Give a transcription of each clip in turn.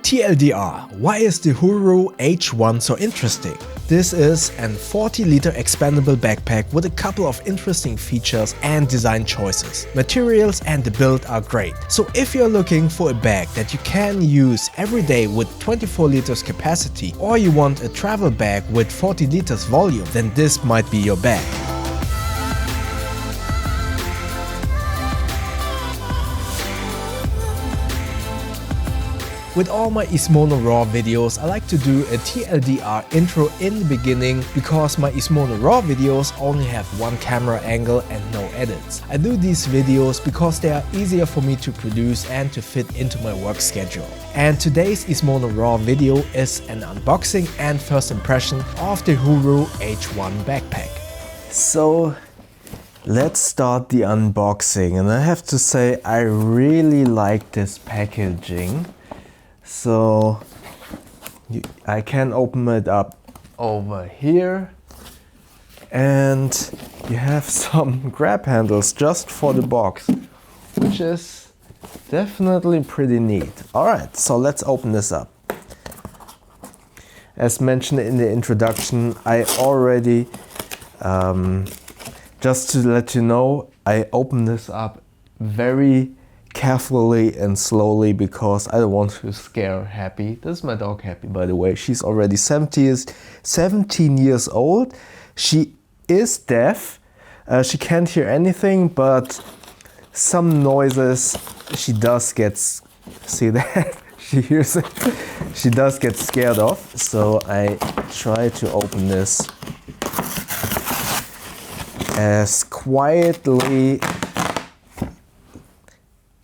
TLDR, why is the Huru H1 so interesting? This is an 40-liter expandable backpack with a couple of interesting features and design choices. Materials and the build are great. So if you're looking for a bag that you can use every day with 24 liters capacity, or you want a travel bag with 40 liters volume, then this might be your bag. With all my Ismono Raw videos, I like to do a TLDR intro in the beginning because my Ismono Raw videos only have one camera angle and no edits. I do these videos because they are easier for me to produce and to fit into my work schedule. And today's Ismono Raw video is an unboxing and first impression of the Huru H1 Backpack. So let's start the unboxing, and I have to say I really like this packaging. So I can open it up over here, and you have some grab handles just for the box, which is definitely pretty neat. Alright, so let's open this up. As mentioned in the introduction, I already, just to let you know, I opened this up very carefully and slowly because I don't want to scare Happy. This is my dog Happy, by the way. She's already 17 years old. She is deaf. She can't hear anything, but some noises she does get, see that? She hears it. She does get scared of. So I try to open this as quietly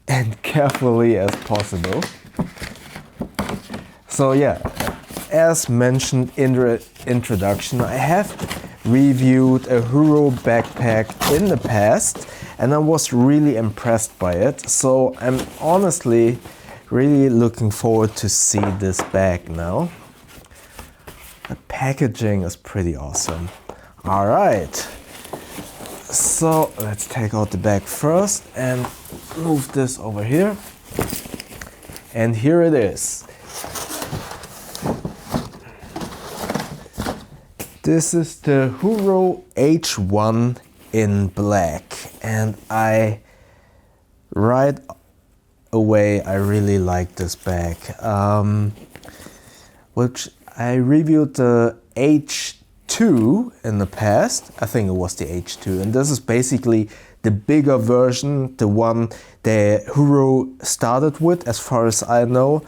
and carefully as possible. So yeah, as mentioned in the introduction, I have reviewed a Huru backpack in the past and I was really impressed by it. So I'm honestly really looking forward to see this bag now. The packaging is pretty awesome. All right. So let's take out the bag first and move this over here. And here it is. This is the Huru H1 in black, and right away I really like this bag. Which I reviewed the H2 in the past. I think it was the H2, and this is basically the bigger version, the one that Huru started with, as far as I know.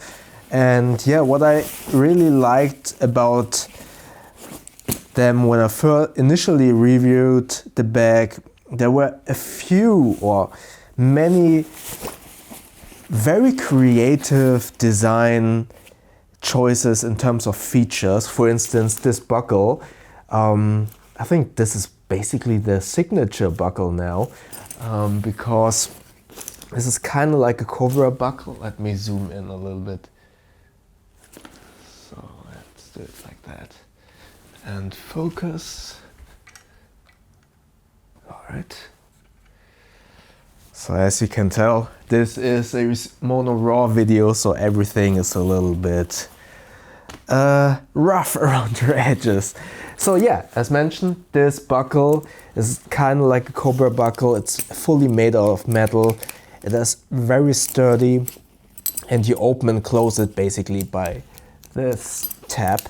And yeah, what I really liked about them when I initially reviewed the bag, there were a few or many very creative design choices in terms of features. For instance, this buckle. I think this is basically the signature buckle now, because this is kind of like a Cobra buckle. Let me zoom in a little bit. So let's do it like that. And focus. All right. So as you can tell, this is a mono raw video, so everything is a little bit rough around the edges. So yeah, as mentioned, this buckle is kind of like a Cobra buckle. It's fully made out of metal. It is very sturdy, and you open and close it basically by this tab.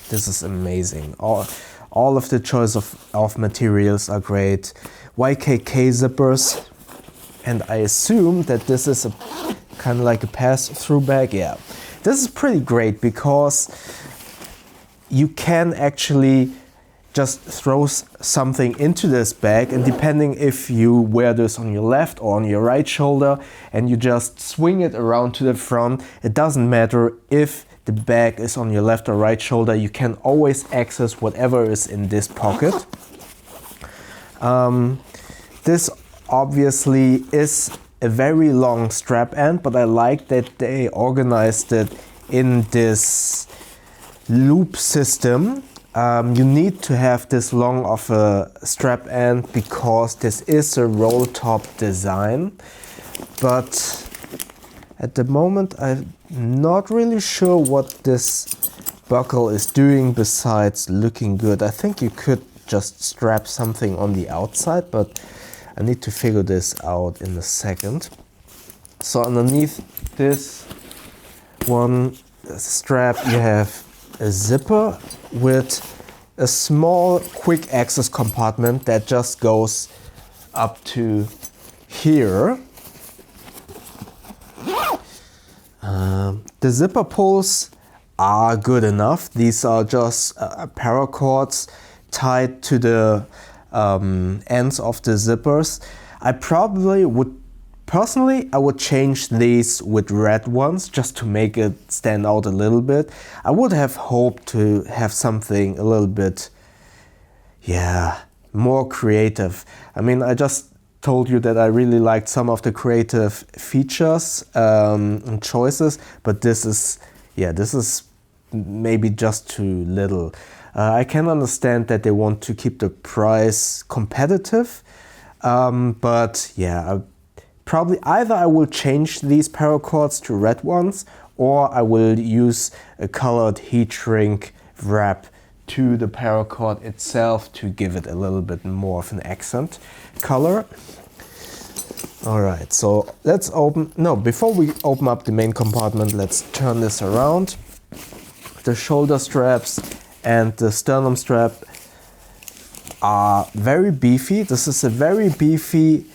This is amazing. All of the choice of materials are great. YKK zippers, and I assume that this is a kind of like a pass-through bag. Yeah, this is pretty great because you can actually just throw something into this bag, and depending if you wear this on your left or on your right shoulder and you just swing it around to the front, it doesn't matter if the bag is on your left or right shoulder, you can always access whatever is in this pocket. This obviously is a very long strap end, but I like that they organized it in this loop system. You need to have this long of a strap end because this is a roll top design, but At the moment, I'm not really sure what this buckle is doing besides looking good. I think you could just strap something on the outside, but I need to figure this out in a second. So underneath this one strap you have a zipper with a small quick access compartment that just goes up to here. The zipper pulls are good enough. These are just paracords tied to the ends of the zippers. I probably would, personally, I would change these with red ones just to make it stand out a little bit. I would have hoped to have something a little bit, yeah, more creative. I mean, I just told you that I really liked some of the creative features and choices, but this is, yeah, this is maybe just too little. I can understand that they want to keep the price competitive, but yeah, probably either I will change these paracords to red ones, or I will use a colored heat shrink wrap to the paracord itself to give it a little bit more of an accent color. Alright, so let's before we open up the main compartment, let's turn this around. The shoulder straps and the sternum strap are very beefy. This is a very beefy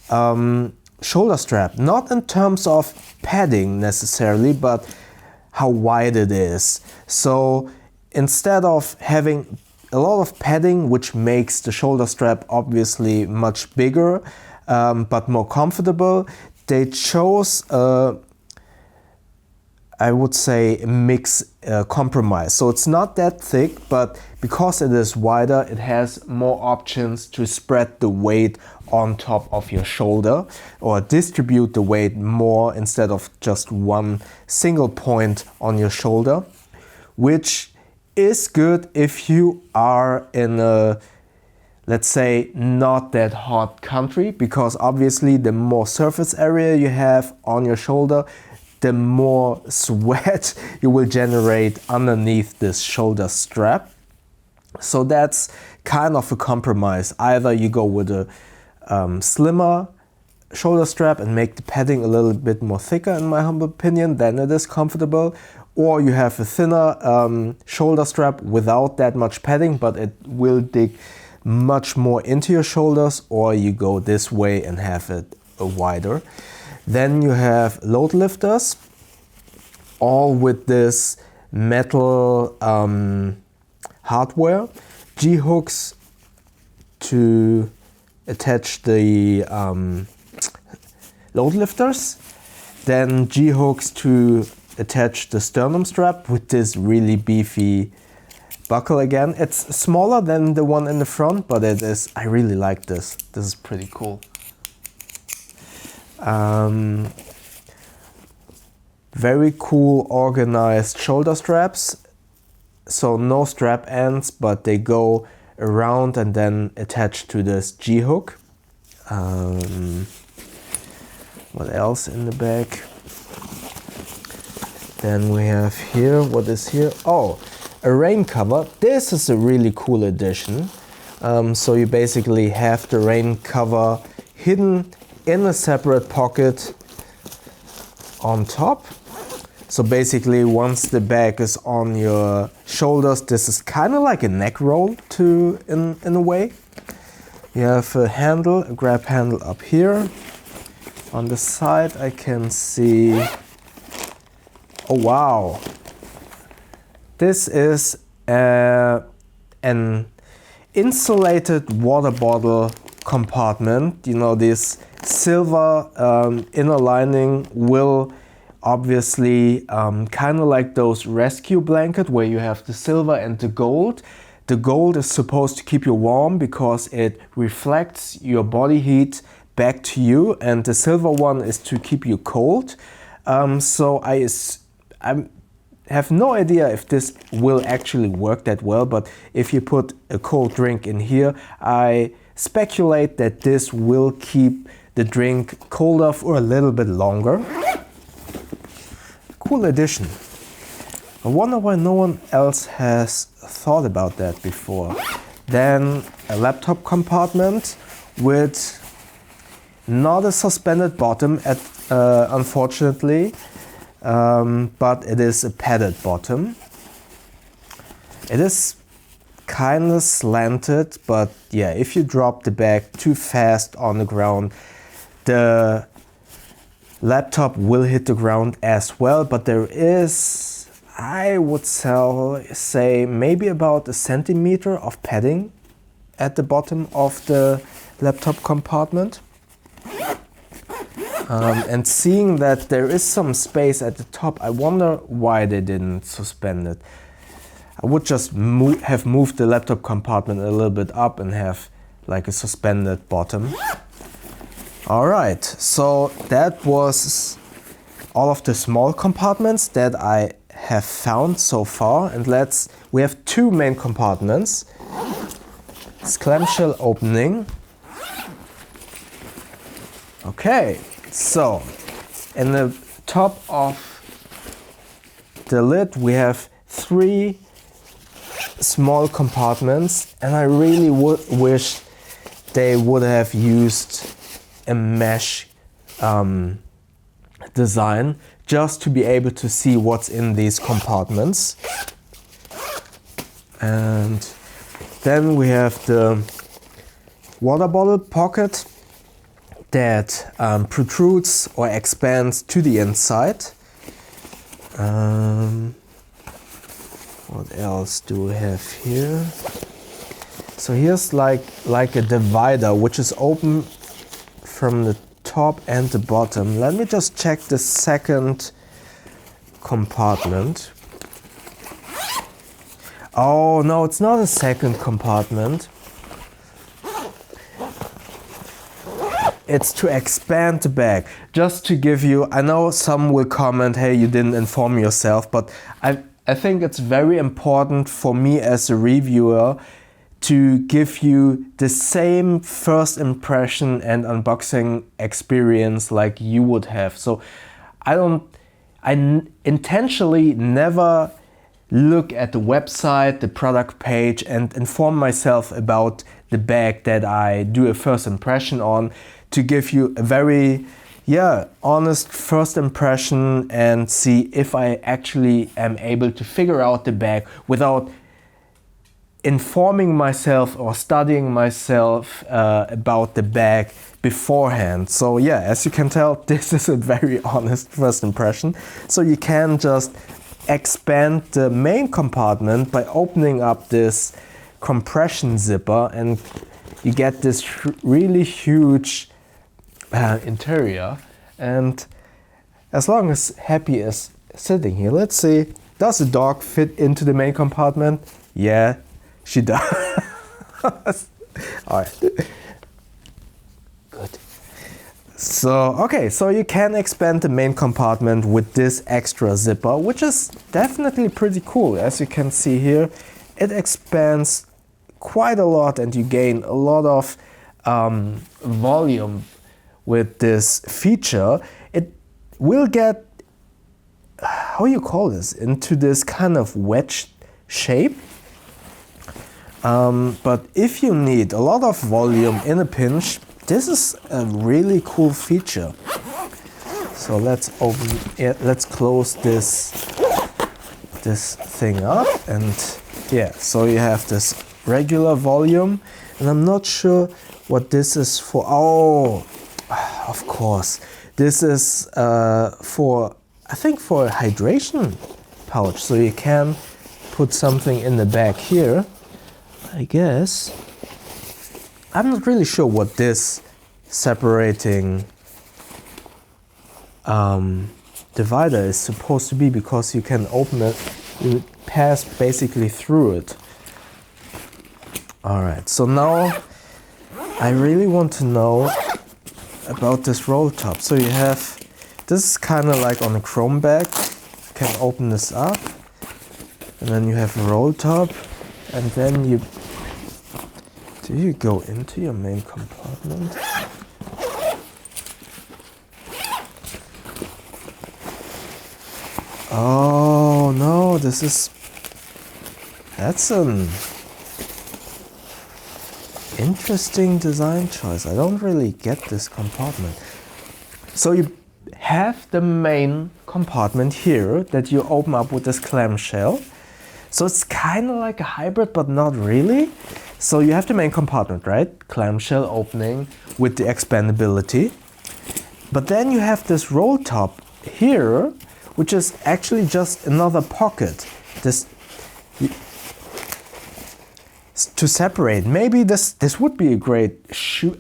shoulder strap, not in terms of padding necessarily, but how wide it is. So instead of having a lot of padding, which makes the shoulder strap obviously much bigger but more comfortable, they chose I would say mix compromise. So it's not that thick, but because it is wider, it has more options to spread the weight on top of your shoulder or distribute the weight more instead of just one single point on your shoulder, which is good if you are in a, let's say, not that hot country, because obviously the more surface area you have on your shoulder, the more sweat you will generate underneath this shoulder strap. So that's kind of a compromise. Either you go with a slimmer shoulder strap and make the padding a little bit more thicker, in my humble opinion, then it is comfortable, or you have a thinner shoulder strap without that much padding, but it will dig much more into your shoulders, or you go this way and have it wider. Then you have load lifters, all with this metal hardware, G-hooks to attach the load lifters, then G-hooks to attach the sternum strap with this really beefy buckle again. It's smaller than the one in the front, but it is, I really like this. This is pretty cool. Very cool organized shoulder straps. So no strap ends, but they go around and then attach to this G-hook. What else in the back? Then we have here, what is here? Oh, a rain cover. This is a really cool addition. So you basically have the rain cover hidden in a separate pocket on top. So basically, once the bag is on your shoulders, this is kind of like a neck roll in a way. You have a handle, a grab handle up here. On the side I can see, oh wow, this is an insulated water bottle compartment. You know, this silver inner lining will obviously kind of like those rescue blanket where you have the silver and the gold. The gold is supposed to keep you warm because it reflects your body heat back to you, and the silver one is to keep you cold. So I have no idea if this will actually work that well, but if you put a cold drink in here, I speculate that this will keep the drink colder for a little bit longer. cool addition. I wonder why no one else has thought about that before. Then a laptop compartment with not a suspended bottom, unfortunately, but it is a padded bottom. It is kind of slanted, but yeah, if you drop the bag too fast on the ground, the laptop will hit the ground as well. But there is, I would say, maybe about a centimeter of padding at the bottom of the laptop compartment. And seeing that there is some space at the top, I wonder why they didn't suspend it. I would just have moved the laptop compartment a little bit up and have like a suspended bottom. Alright, so that was all of the small compartments that I have found so far. And we have two main compartments. It's clamshell opening. Okay, so in the top of the lid we have three small compartments, and I really wish they would have used a mesh design just to be able to see what's in these compartments. And then we have the water bottle pocket that protrudes or expands to the inside. What else do we have here? So here's like a divider which is open from the top and the bottom. Let me just check the second compartment. Oh no, it's not a second compartment. It's to expand the bag. Just to give you, I know some will comment, hey, you didn't inform yourself, but I think it's very important for me as a reviewer to give you the same first impression and unboxing experience like you would have. So I intentionally never look at the website, the product page, and inform myself about the bag that I do a first impression on, to give you a very honest first impression and see if I actually am able to figure out the bag without informing myself or studying myself about the bag beforehand. So yeah, as you can tell, this is a very honest first impression. So you can just expand the main compartment by opening up this compression zipper, and you get this really huge interior. And as long as Happy is sitting here, let's see, does the dog fit into the main compartment? Yeah, she does. Alright. Good. So, okay, so you can expand the main compartment with this extra zipper, which is definitely pretty cool. As you can see here, it expands quite a lot and you gain a lot of volume with this feature. It will get, how you call this, into this kind of wedge shape. But if you need a lot of volume in a pinch, this is a really cool feature. So let's open it, let's close this thing up, and yeah, so you have this regular volume, and I'm not sure what this is for. Oh, of course, this is for, I think, for a hydration pouch, so you can put something in the back here, I guess. I'm not really sure what this separating divider is supposed to be, because you can open it, you pass basically through it. Alright, so now I really want to know about this roll top. So you have, this is kind of like on a chrome bag. You can open this up, and then you have a roll top, and then you, do you go into your main compartment? Oh no, that's an interesting design choice. I don't really get this compartment. So you have the main compartment here that you open up with this clamshell. So it's kind of like a hybrid, but not really. So you have the main compartment, right? Clamshell opening with the expandability. But then you have this roll top here, which is actually just another pocket. This to separate. Maybe this would be a great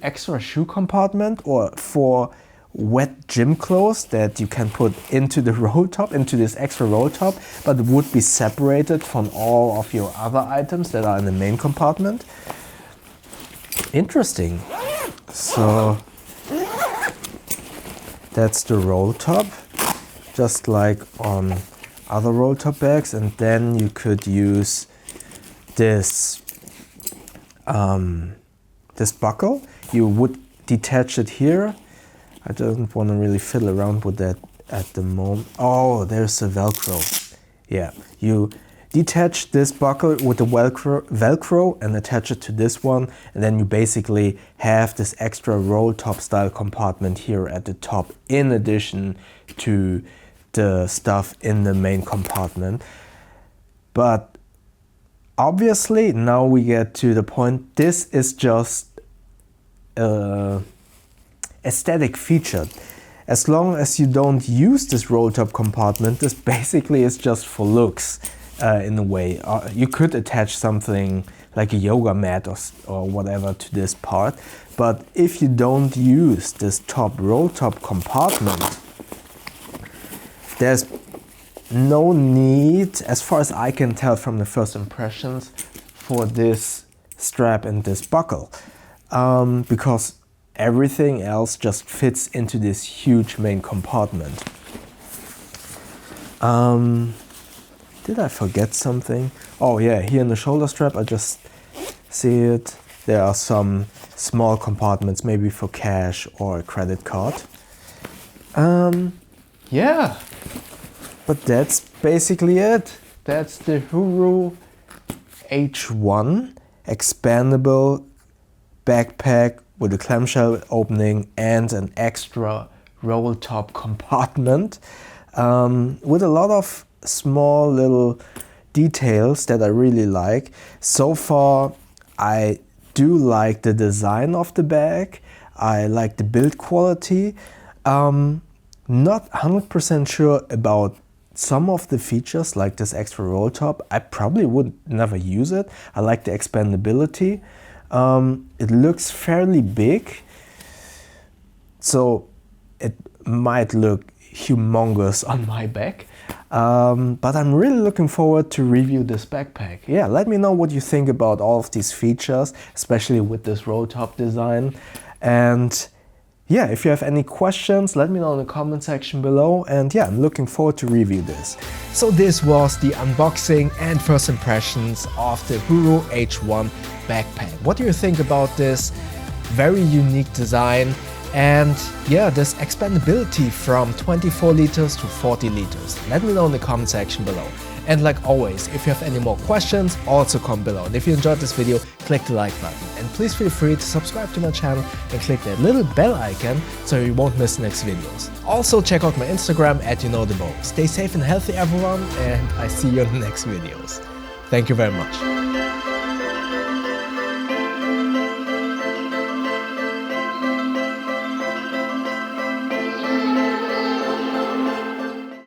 extra shoe compartment, or for wet gym clothes that you can put into the roll top, into this extra roll top, but it would be separated from all of your other items that are in the main compartment. Interesting. So that's the roll top, just like on other roll top bags, and then you could use this this buckle. You would detach it here. I don't want to really fiddle around with that at the moment. Oh, there's a Velcro. Yeah, you detach this buckle with the Velcro and attach it to this one, and then you basically have this extra roll top style compartment here at the top, in addition to the stuff in the main compartment. But obviously now we get to the point, this is just aesthetic feature. As long as you don't use this roll top compartment, this basically is just for looks in a way. You could attach something like a yoga mat or whatever to this part, but if you don't use this top roll top compartment, there's no need, as far as I can tell from the first impressions, for this strap and this buckle, because everything else just fits into this huge main compartment. Did I forget something? Oh yeah, here in the shoulder strap, I just see it. There are some small compartments, maybe for cash or a credit card. Yeah, but that's basically it. That's the Huru H1 Expandable Backpack with a clamshell opening and an extra roll top compartment, with a lot of small little details that I really like. So far, I do like the design of the bag. I like the build quality. Not 100% sure about some of the features, like this extra roll top. I probably would never use it. I like the expandability. It looks fairly big, so it might look humongous on my back. But I'm really looking forward to review this backpack. Yeah, let me know what you think about all of these features, especially with this roll top design. And yeah, if you have any questions, let me know in the comment section below. And yeah, I'm looking forward to review this. So this was the unboxing and first impressions of the Huru H1 Backpack. What do you think about this very unique design? And yeah, this expandability from 24 liters to 40 liters. Let me know in the comment section below. And like always, if you have any more questions, also comment below. And if you enjoyed this video, click the like button. And please feel free to subscribe to my channel and click that little bell icon so you won't miss next videos. Also check out my Instagram @YouKnowTheBow. Stay safe and healthy everyone, and I see you in the next videos. Thank you very much.